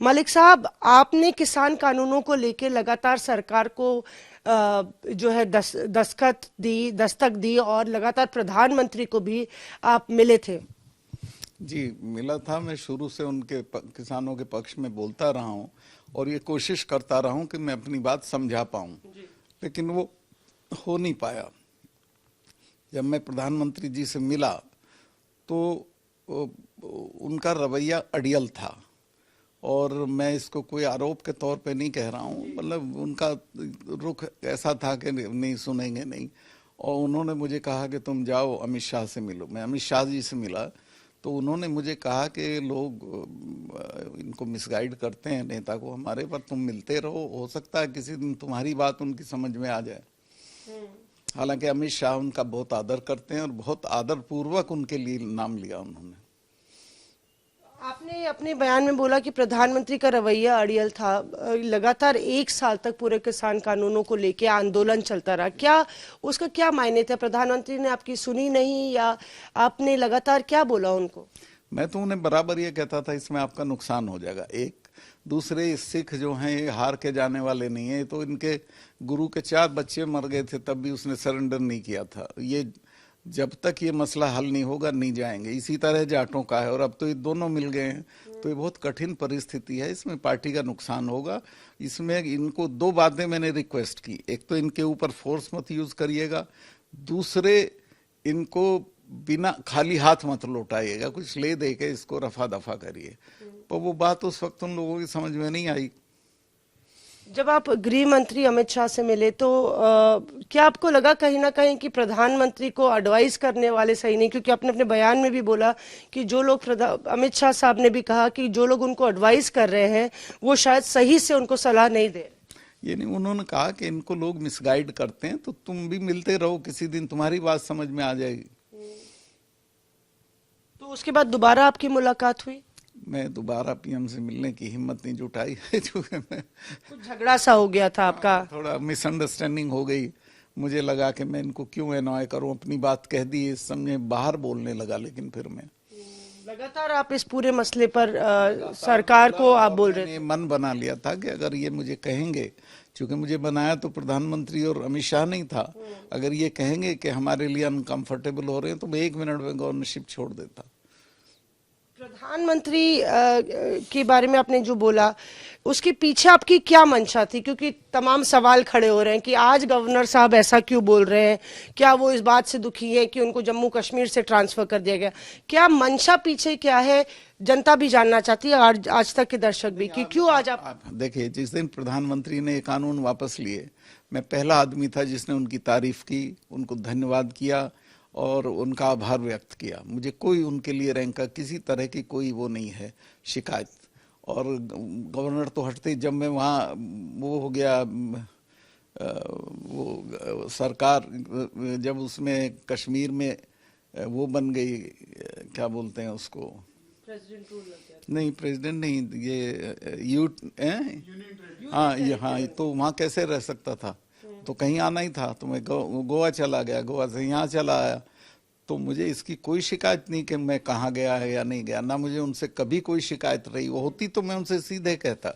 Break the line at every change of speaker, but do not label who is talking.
मलिक साहब, आपने किसान कानूनों को लेकर लगातार सरकार को जो है दस्तक दी और लगातार प्रधानमंत्री को भी आप मिले थे।
जी मिला था। मैं शुरू से उनके किसानों के पक्ष में बोलता रहा हूं और ये कोशिश करता रहा हूं कि मैं अपनी बात समझा पाऊं, लेकिन वो हो नहीं पाया। जब मैं प्रधानमंत्री जी से मिला तो उनका रवैया अड़ियल था, और मैं इसको कोई आरोप के तौर पे नहीं कह रहा हूँ, मतलब उनका रुख ऐसा था कि नहीं सुनेंगे नहीं। और उन्होंने मुझे कहा कि तुम जाओ अमित शाह से मिलो। मैं अमित शाह जी से मिला तो उन्होंने मुझे कहा कि लोग इनको मिसगाइड करते हैं नेता को हमारे, पर तुम मिलते रहो, हो सकता है किसी दिन तुम्हारी बात उनकी समझ में आ जाए। हालांकि अमित शाह उनका बहुत आदर करते हैं और बहुत आदर पूर्वक उनके लिए नाम लिया उन्होंने।
आपने अपने बयान में बोला कि प्रधानमंत्री का रवैया अड़ियल था। लगातार 1 साल तक पूरे किसान कानूनों को लेके आंदोलन चलता रहा। क्या उसका क्या मायने थे? प्रधानमंत्री ने आपकी सुनी नहीं, या आपने लगातार क्या बोला उनको?
मैं तो उन्हें बराबर ये कहता था इसमें आपका नुकसान हो जाएगा। एक दूसरे सिख जो हैं ये हार के जाने वाले नहीं है। तो इनके गुरु के 4 बच्चे मर गए थे तब भी उसने सरेंडर नहीं किया था। ये जब तक ये मसला हल नहीं होगा नहीं जाएंगे। इसी तरह जाटों का है, और अब तो ये दोनों मिल गए हैं, तो ये बहुत कठिन परिस्थिति है। इसमें पार्टी का नुकसान होगा। इसमें इनको 2 बातें मैंने रिक्वेस्ट की। एक तो इनके ऊपर फोर्स मत यूज करिएगा, दूसरे इनको बिना खाली हाथ मत लौटाइएगा, कुछ ले दे के इसको रफा दफा करिए। पर वो बात उस वक्त उन लोगों की समझ में नहीं आई।
जब आप गृह मंत्री अमित शाह से मिले तो क्या आपको लगा कहीं ना कहीं कि प्रधानमंत्री को एडवाइस करने वाले सही नहीं? क्योंकि आपने अपने बयान में भी बोला कि जो लोग अमित शाह साहब ने भी कहा कि जो लोग उनको एडवाइस कर रहे हैं वो शायद सही से उनको सलाह नहीं दे।
ये नहीं, उन्होंने कहा कि इनको लोग मिसगाइड करते हैं, तो तुम भी मिलते रहो, किसी दिन तुम्हारी बात समझ में आ जाएगी।
तो उसके बाद दोबारा आपकी मुलाकात हुई?
मैं दोबारा पीएम से मिलने की हिम्मत नहीं जुटाई है, क्योंकि मैं
कुछ झगड़ा सा हो गया था आपका?
थोड़ा मिसअंडरस्टैंडिंग हो गई। मुझे लगा कि मैं इनको क्यों एनॉय करूं, अपनी बात कह दी, इस समय बाहर बोलने लगा। लेकिन फिर मैं
लगातार आप इस पूरे मसले पर सरकार को आप बोल रहे थे।
मन बना लिया था कि अगर ये मुझे कहेंगे, क्योंकि मुझे बनाया तो प्रधानमंत्री और अमित शाह नहीं था, अगर ये कहेंगे कि हमारे लिए अनकंफर्टेबल हो रहे हैं तो मैं 1 मिनट में गवर्नरशिप छोड़ देता।
प्रधानमंत्री के बारे में आपने जो बोला उसके पीछे आपकी क्या मंशा थी? क्योंकि तमाम सवाल खड़े हो रहे हैं कि आज गवर्नर साहब ऐसा क्यों बोल रहे हैं। क्या वो इस बात से दुखी है कि उनको जम्मू कश्मीर से ट्रांसफर कर दिया गया? क्या मंशा पीछे क्या है, जनता भी जानना चाहती है, आज तक के दर्शक भी, कि क्यों आज आप
देखिए, जिस दिन प्रधानमंत्री ने ये कानून वापस लिए, मैं पहला आदमी था जिसने उनकी तारीफ की, उनको धन्यवाद किया और उनका आभार व्यक्त किया। मुझे कोई उनके लिए रैंक का किसी तरह की कोई वो नहीं है शिकायत। और गवर्नर तो हटते, जब मैं वहाँ वो हो गया वो सरकार, जब उसमें कश्मीर में वो बन गई, क्या बोलते हैं उसको,
प्रेसिडेंट रूल लग गया?
नहीं प्रेसिडेंट नहीं, ये हाँ, तो वहाँ कैसे रह सकता था? तो कहीं आना ही था, तो मैं गोवा चला गया, गोवा से यहाँ चला आया। तो मुझे इसकी कोई शिकायत नहीं कि मैं कहाँ गया है या नहीं गया, ना मुझे उनसे कभी कोई शिकायत रही। वो होती तो मैं उनसे सीधे कहता।